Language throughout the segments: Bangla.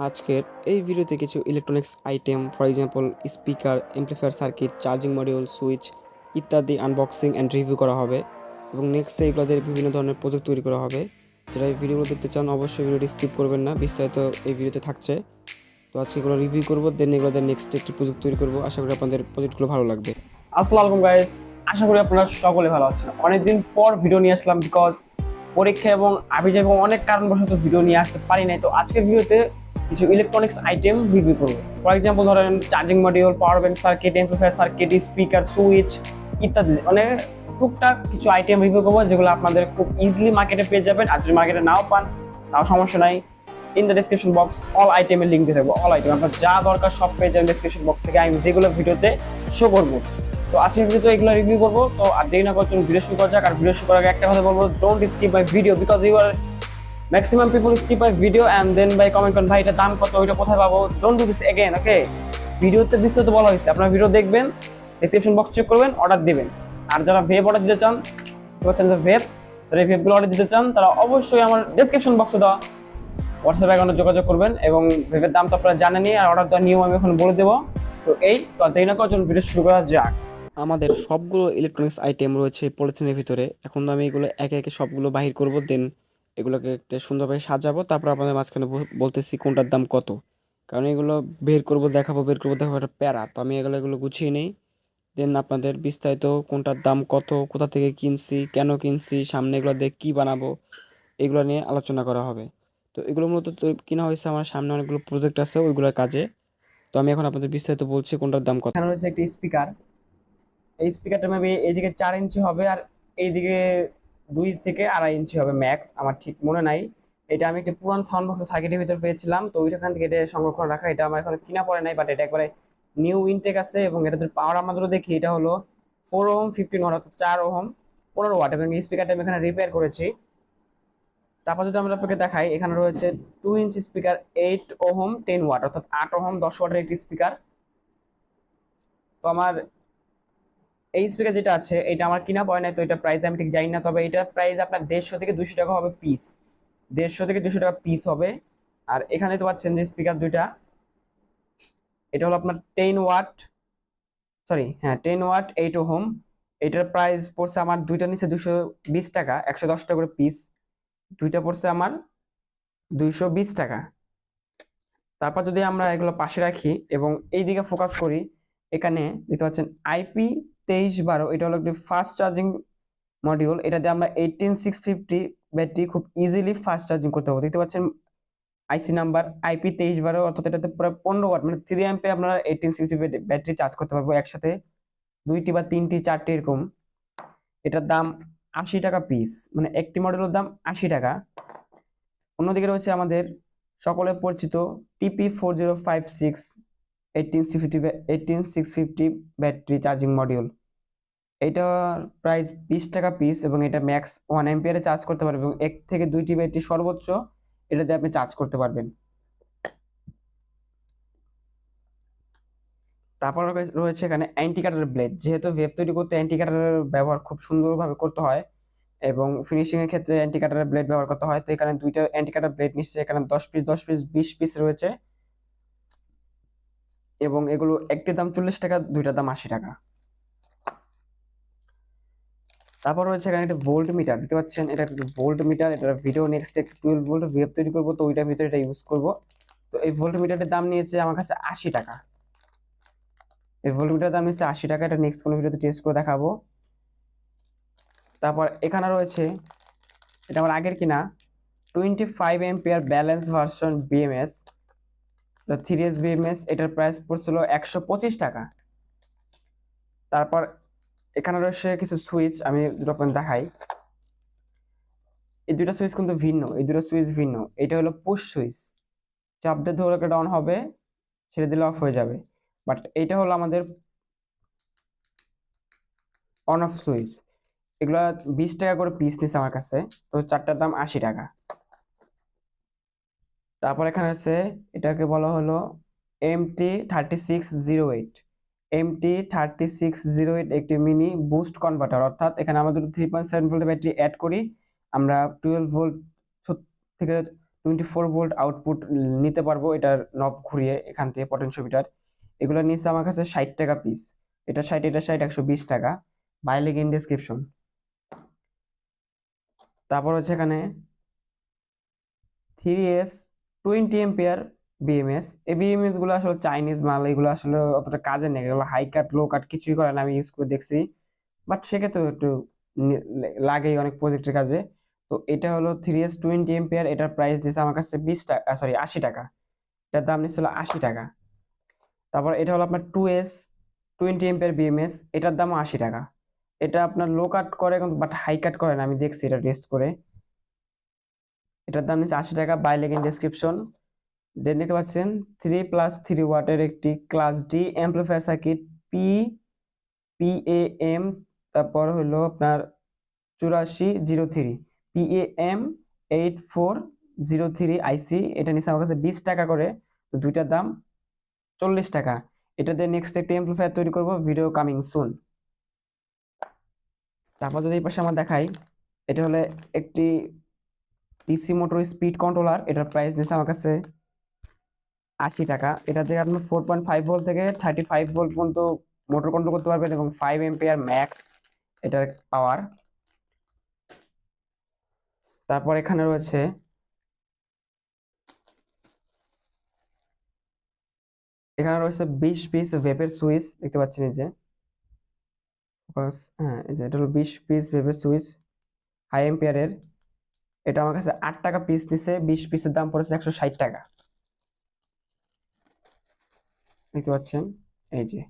আজকের এই ভিডিওতে কিছু electronics item for example speaker, amplifier circuit, charging module, switch ইত্যাদি আনবক্সিং অ্যান্ড রিভিউ করা হবে এবং নেক্সট এগুলোদের বিভিন্ন ধরনের প্রজেক্ট তৈরি করা হবে। যারা এই ভিডিওগুলো দেখতে চান অবশ্যই ভিডিওটি স্কিপ করবেন না, বিস্তারিত এই ভিডিওতে থাকছে। তো আজকে এগুলো রিভিউ করবো, দেন এগুলোদের নেক্সট একটি প্রজেক্ট তৈরি করবো। আশা করি আপনাদের প্রজেক্টগুলো ভালো লাগবে। আসসালামু আলাইকুম গাইস, আশা করি আপনারা সকলে ভালো আছেন। অনেকদিন পর ভিডিও নিয়ে আসলাম বিকজ পরীক্ষা এবং আবিজা এবং অনেক কারণবশত ভিডিও নিয়ে আসতে পারি নাই। তো আজকের ভিডিওতে কিছু ইলেকট্রনিক্স আইটেম রিভিউ করবো। ফর এক্সাম্পল ধরেন চার্জিং মডিউল, পাওয়ার bank circuit, amplifier circuit, speaker, switch ইত্যাদি অনেক টুকটাক কিছু আইটেম রিভিউ করবো যেগুলো আপনাদের খুব ইজিলি মার্কেটে পেয়ে যাবেন। আর যদি মার্কেটে নাও পান তাও সমস্যা নাই, in the description box all আইটেমের লিঙ্ক দিয়ে থাকবো। অল আইটেম আপনার যা দরকার সব পেয়ে যাবেন ডিসক্রিপশন বক্স থেকে, আমি যেগুলো ভিডিওতে শো করবো। তো আজকের ভিডিওতে এগুলো রিভিউ করবো। তো আর দেরি না করে চলুন ভিডিও শুরু করা যাক। আর ভিডিও শুরু করার আগে একটা কথা বলবো, don't skip my video because you are maximum people skip my video and then by comment করেন ভাই এটা দাম কত, ওইটা কোথায় পাবো। Don't do this again, okay? ভিডিওতে বিস্তারিত বলা হয়েছে, আপনার ভিডিও দেখবেন, ডিসক্রিপশন বক্স চেক করবেন, অর্ডার দিবেন। আর যারা ভেব অর্ডার দিতে চান, বলছেন যে ভেব, যারা এই ভেবগুলো অর্ডার দিতে চান তারা অবশ্যই আমার ডিসক্রিপশন বক্সে দেওয়া হোয়াটসঅ্যাপ অ্যাকাউন্টে যোগাযোগ করবেন। এবং ভেবের দাম তো আপনারা জানেনই, আর অর্ডার দেওয়ার নিয়ম আমি এখন বলে দেবো। তো এই তো দেরি না করে চলুন ভিডিও শুরু করা যাক। আমাদের সবগুলো ইলেকট্রনিক্স আইটেম রয়েছে পলিথিনের ভিতরে। এখন আমি এগুলো একে একে সবগুলো বাহির করব, দেন এগুলোকে একটা সুন্দরভাবে সাজাবো, তারপর আপনাদের মাঝখানে বলতেছি কোনটার দাম কত। কারণ এগুলো বের করবো দেখাবো একটা প্যারা। তো আমি এগুলো গুছিয়ে নিই, দেন আপনাদের বিস্তারিত কোনটার দাম কত, কোথা থেকে কিনছি, কেন কিনছি, সামনে এগুলো দিয়ে কী বানাবো, এগুলো নিয়ে আলোচনা করা হবে। তো এগুলো মূলত তো কিনা হয়েছে আমার সামনে অনেকগুলো প্রজেক্ট আছে ওইগুলোর কাজে। তো আমি এখন আপনাদের বিস্তারিত বলছি কোনটার দাম কত। এখানে রয়েছে একটি স্পিকার। এই স্পিকারটা মেবি এইদিকে 4 ইঞ্চি হবে আর এইদিকে 2 থেকে 2.5 ইঞ্চি হবে ম্যাক্স, আমার ঠিক মনে নাই। এটা আমি একটা পুরান সাউন্ড বক্সের সার্কিটের ভিতর পেয়েছিলাম, তো ওইখান থেকে এটা সংরক্ষণ রাখা। এটা আমার এখন কিনা পড়ে নাই, বাট এটা একবারে নিউ ইনটেক আছে। এবং এটা যদি পাওয়ার আমরা যদি দেখি, এটা হলো 4 ওহম 15 ওয়াট, অর্থাৎ 4 ওহম 15 ওয়াট। এবং এই স্পিকারটা আমি এখানে রিপেয়ার করেছি। তারপর যদি আমরা আপনাকে দেখাই, এখানে রয়েছে 2 ইঞ্চি স্পিকার 8 ওহম 10 ওয়াট, অর্থাৎ 8 ওহম 10 ওয়াটের একটি স্পিকার। তো আমার এই স্পিকার যেটা আছে এটা আমার কিনা পড়ে নাই, তো এটা প্রাইস আমি ঠিক জানি না। তবে এটা প্রাইস আপনার 150 থেকে 200 টাকা হবে পিস, 150 থেকে 200 টাকা পিস হবে। আর এখানে তো পাচ্ছেন যে স্পিকার দুইটা, এটা হলো আপনার 10 ওয়াট, সরি হ্যাঁ 10 ওয়াট 8 ওহম। এটার প্রাইস পড়ছে আমার দুইটা নিচে 220 টাকা, 110 টাকা করে পিস। দুইটা পড়ছে আমার 220 টাকা। তারপর যদি আমরা এগুলো পাশে রাখি এবং এই দিকে ফোকাস করি, এখানে দেখতে পাচ্ছেন IP2312, এটা হলো একটি ফাস্ট চার্জিং মডিউল। এটা দিয়ে আমরা 18650 ব্যাটারি খুব ইজিলি ফাস্ট চার্জিং করতে পারবো। দেখতে পাচ্ছেন আইসি নাম্বার IP2312, অর্থাৎ এটাতে প্রায় 15 ওয়াট মানে 3 অ্যাম্পে আপনারা 18650 ব্যাটারি চার্জ করতে পারবো একসাথে, দুইটি বা তিনটি চারটি এরকম। এটার দাম 80 টাকা পিস, মানে একটি মডেলের দাম 80 টাকা। অন্যদিকে রয়েছে আমাদের সকলে পরিচিত TP4056 18650 ব্যাটারি চার্জিং মডিউল। এটার প্রাইস 20 টাকা পিস এবং এটা ম্যাক্স 1 অ্যাম্পিয়ারে চার্জ করতে পারবে এবং 1 থেকে 2টি ব্যাটারি সর্বোচ্চ এটাতে আপনি চার্জ করতে পারবেন। তারপর রয়েছে এখানে অ্যান্টি কাটার ব্লেড। যেহেতু ওয়েব তৈরি করতে অ্যান্টি কাটারের ব্যবহার খুব সুন্দরভাবে করতে হয় এবং ফিনিশিং এর ক্ষেত্রে অ্যান্টি কাটারের ব্লেড ব্যবহার করতে হয়, তো এখানে দুইটা অ্যান্টি কাটার ব্লেড নিচ্ছে। এখানে 10 পিস 10 পিস 20 পিস রয়েছে এবং এগুলো একটির দাম 40 টাকা, দুইটার দাম 80 টাকা। তারপর রয়েছে এখানে একটা ভোল্ট মিটার, দেখতে পাচ্ছেন এটা একটা ভোল্ট মিটার। এটা ভিডিও নেক্সট 12 ভোল্ট ওয়েব তৈরি করবো, তো ওইটার ভিতরে এটা ইউজ করব। তো এই ভোল্ট মিটারের দাম নিয়েছে আমার কাছে 80 টাকা। এই ভোল্ট মিটারের দাম নিচ্ছে 80 টাকা। এটা নেক্সট কোনো ভিডিওতে টেস্ট করে দেখাবো। তারপর এখানে রয়েছে, এটা আমার আগের কিনা 25 ampere balance version BMS, 3S BMS. এটার প্রাইস পড়ছিল 125 টাকা। তারপর এখানে রয়েছে কিছু সুইচ, আমি দুটো আপনাদের দেখাই। এই দুটো সুইচ কিন্তু ভিন্ন, এই দুটো সুইচ ভিন্ন। এটা হলো পুশ সুইচ, চাপ দিয়ে ধরে এটা অন হবে, ছেড়ে দিলে অফ হয়ে যাবে। বাট এইটা হলো আমাদের অন অফ সুইচ। এগুলা 20 টাকা করে পিস নিচ্ছে আমার কাছে, তো চারটার দাম 80 টাকা। তারপর এখানে আছে, এটাকে বলা হলো MT3608। MT3608 একটি মিনি বুস্ট কনভার্টার, অর্থাৎ এখানে আমাদের 3.7 ভোল্ট ব্যাটারি অ্যাড করি আমরা 12 ভোল্ট থেকে 24 ভোল্ট আউটপুট নিতে পারবো এটার নব ঘুরিয়ে এখান থেকে পটেনশিওমিটার। এগুলো নিচ্ছে আমার কাছে 60 টাকা পিস। এটা 60, এটা 60, 120 টাকা। Buy link in description. তারপর হচ্ছে এখানে 3S 20 এম্পিয়ার বিএমএস। এই বিএমএস গুলো আসলে চাইনিজ মাল, এগুলো আসলে অতটা কাজে নেই, এগুলো হাই কাট লো কাট কিছুই করে না, আমি ইউজ করে দেখছি। বাট সেক্ষেত্রে একটু লাগেই অনেক প্রজেক্টের কাজে। তো এটা হলো 3S 20 এম্পিয়ার, এটার প্রাইস দিয়েছে আমার কাছে 20 টাকা, সরি 80 টাকা। এটার দাম নিচ্ছিল 80 টাকা। তারপর এটা হলো আপনার 2S 20 এম্পিয়ার বিএমএস, এটার দামও 80 টাকা। এটা আপনার লো কাট করে বাট হাই কাট করে না, আমি দেখছি এটা টেস্ট করে। এটার দাম নিচ্ছে 80 টাকা। Buy link in description. Then দেখতে পাচ্ছেন 3+3 ওয়াটের একটি class D amplifier circuit, PAM, তারপর হলো আপনার 8403, PAM8403 আইসি। এটা নিচ্ছে আমার কাছে 20 টাকা করে। তো দুইটার দাম 40 টাকা। এটাতে নেক্সট একটি অ্যাম্পলিফায়ার তৈরি করব, ভিডিও কামিং সুন। তারপর যদি এই পাশে আমরা দেখাই, এটা হলো একটি ডিসি মোটর স্পিড কন্ট্রোলার। এটার প্রাইস নিচ্ছে আমার কাছে 80 টাকা। এটা থেকে আপনি 4.5 ভোল্ট থেকে 35 ভোল্ট পর্যন্ত মোটর কন্ট্রোল করতে পারবেন এবং 5 এম্পিয়ার ম্যাক্স এটার পাওয়ার। তারপর এখানে রয়েছে এখানে রয়েছে 20 পিস ভেপের সুইচ, দেখতে পাচ্ছেন এই যে হ্যাঁ, এই যে এটা হলো 20 পিস ভেপের সুইচ হাই এম্পিয়ারের। এটা আমার কাছে 8 টাকা পিস দিছে, 20 পিসের দাম পড়েছে 160 টাকা। দেখতে পাচ্ছেন এই যে।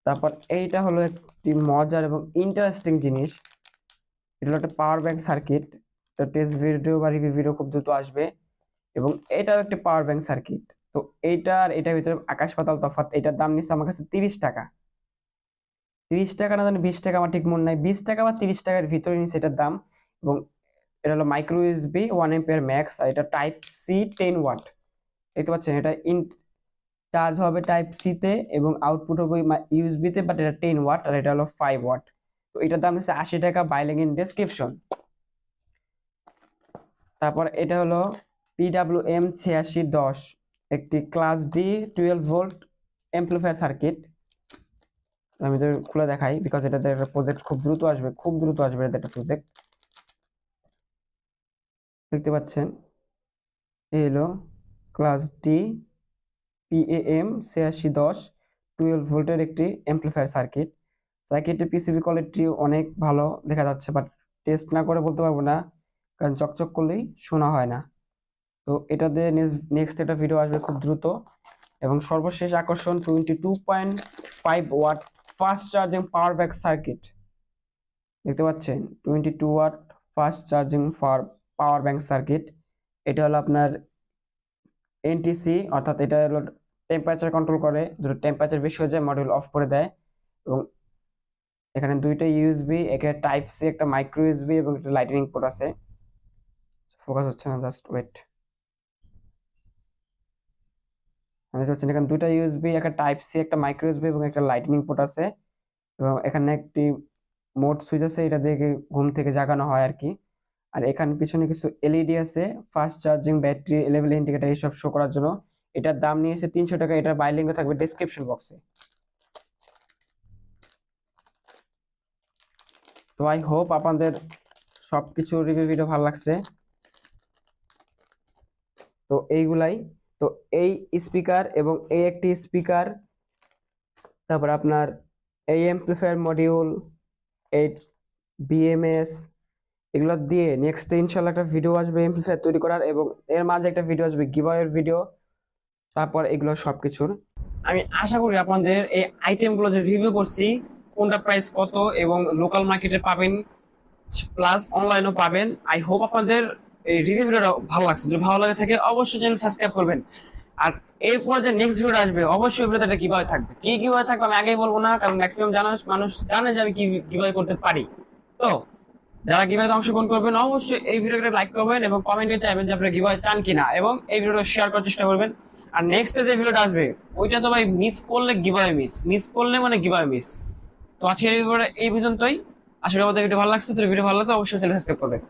তারপর এইটা হলো একটি মজার এবং ইন্টারেস্টিং জিনিস। এটা হলো একটা পাওয়ার ব্যাংক সার্কিট। তো টেস্ট ভিডিও বা রিভিউ ভিডিও খুব দ্রুত আসবে। এবং এটাও একটা পাওয়ার ব্যাংক সার্কিট। তো এইটা আর এটার ভিতরে আকাশ পাতাল তফাৎ। এটার দাম নিচ্ছে আমার কাছে 30 টাকা। 30 টাকা না জানি 20 টাকা, আমার ঠিক মনে নাই, 20 টাকা বা 30 টাকার ভিতরে নিচ্ছে এটার দাম। এবং এটা হলো মাইক্রো ইউএসবি 1 এম্পিয়ার ম্যাক্স, আর এটা টাইপ সি 10 ওয়াট। দেখতে পাচ্ছেন এটা চার্জ হবে টাইপ সি তে এবং আউটপুট হবে ইউএসবি তে, বাট এটা 10 ওয়াট আর এটা হলো 5 ওয়াট। তো এটার দাম নিচ্ছে 80 টাকা। Buy link in description. তারপর এটা হলো PWM 8610, একটি class D 12 volt amplifier circuit. আমি তো খুলে দেখাই, বিকজ এটাতে একটা প্রজেক্ট খুব দ্রুত আসবে, খুব দ্রুত আসবে এটাতে একটা প্রজেক্ট। দেখতে পাচ্ছেন এই হলো ক্লাস ডি PAM 8610 12 ভোল্টের একটি অ্যাম্পলিফায়ার সার্কিট। সার্কিটের পিসিবি কোয়ালিটি অনেক ভালো দেখা যাচ্ছে, বাট টেস্ট না করে বলতে পারবো না, কারণ চকচক করলেই শোনা হয় না। তো এটাতে নেক্সট একটা ভিডিও আসবে খুব দ্রুত। এবং সর্বশেষ আকর্ষণ 22.5 watt fast charging power bank circuit. দেখতে পাচ্ছেন 22 watt fast charging power bank circuit. এটা হলো আপনার এনটিসি, অর্থাৎ এটা হলো টেম্পারেচার কন্ট্রোল করে, যদি টেম্পারেচার বেশি হয়ে যায় মডিউল অফ করে দেয়। এবং এখানে দুইটা ইউএসবি, একটা টাইপ সি, একটা মাইক্রো ইউএসবি এবং একটা লাইটনিং পোর্ট আছে। ফোকাস হচ্ছে না, জাস্ট ওয়েট। দেখতে পাচ্ছেন এখানে দুইটা ইউএসবি, একটা টাইপ সি, একটা মাইক্রো ইউএসবি এবং একটা লাইটনিং পোর্ট আছে। এবং এখানে একটি মোড সুইচ আছে, এটা দিয়ে ঘুম থেকে জাগানো হয় আর কি। আর এখানে পিছনে কিছু এলইডি আছে, fast charging, battery level indicator এইসব শো করার জন্য। এটার দাম নিয়েছে 300 টাকা। এটার বাই লিঙ্ক থাকবে ডেসক্রিপশন বক্সে। তো আই হোপ আপনাদের সবকিছু রিভিউ ভিডিও ভালো লাগছে। তো এইগুলাই। তো এই স্পিকার এবং এই একটি স্পিকার, তারপর আপনার এই অ্যাম্পলিফায়ার মডিউল, এই বিএমএস, এগুলো দিয়ে নেক্সট ইনশাল্লাহ একটা ভিডিও আসবে এমপ্লিফায়ার তৈরি করার, এবং এর মাঝে একটা ভিডিও আসবে গিভঅ্যাওয়ের ভিডিও। তারপর এগুলো সবকিছুর আমি আশা করি আপনাদের এই আইটেমগুলো যে রিভিউ করছি, কোনটা প্রাইস কত এবং লোকাল মার্কেটে পাবেন প্লাস অনলাইনেও পাবেন। আই হোপ আপনাদের এই রিভিউ ভিডিওটা ভালো লাগছে। যদি ভালো লাগে থাকে অবশ্যই চ্যানেল সাবস্ক্রাইব করবেন। আর এরপরে যে নেক্সট ভিডিওটা আসবে অবশ্যই ভিডিওটা কিভাবে থাকবে, কিভাবে থাকবে আমি আগেই বলবো না, কারণ ম্যাক্সিমাম মানুষ জানে যে আমি কিভাবে করতে পারি। তো যারা গিভঅ্যাওয়ে অংশগ্রহণ করবেন অবশ্যই এই ভিডিওটা লাইক করবেন এবং কমেন্টে চাইবেন যে আপনি গিভঅ্যাওয়ে চান কিনা, এবং এই ভিডিওটা শেয়ার করার চেষ্টা করবেন। আর নেক্সট যে ভিডিওটা আসবে ওইটা তো ভাই মিস করলে গিভঅ্যাওয়ে মিস করলে মানে গিভঅ্যাওয়ে মিস। তো আজকের এই ভিডিওটা এই পর্যন্তই। আশা করি আমাদের ভিডিও ভালো লাগছে। তো ভিডিও ভালো লাগলে অবশ্যই চ্যানেল সাবস্ক্রাইব করবেন।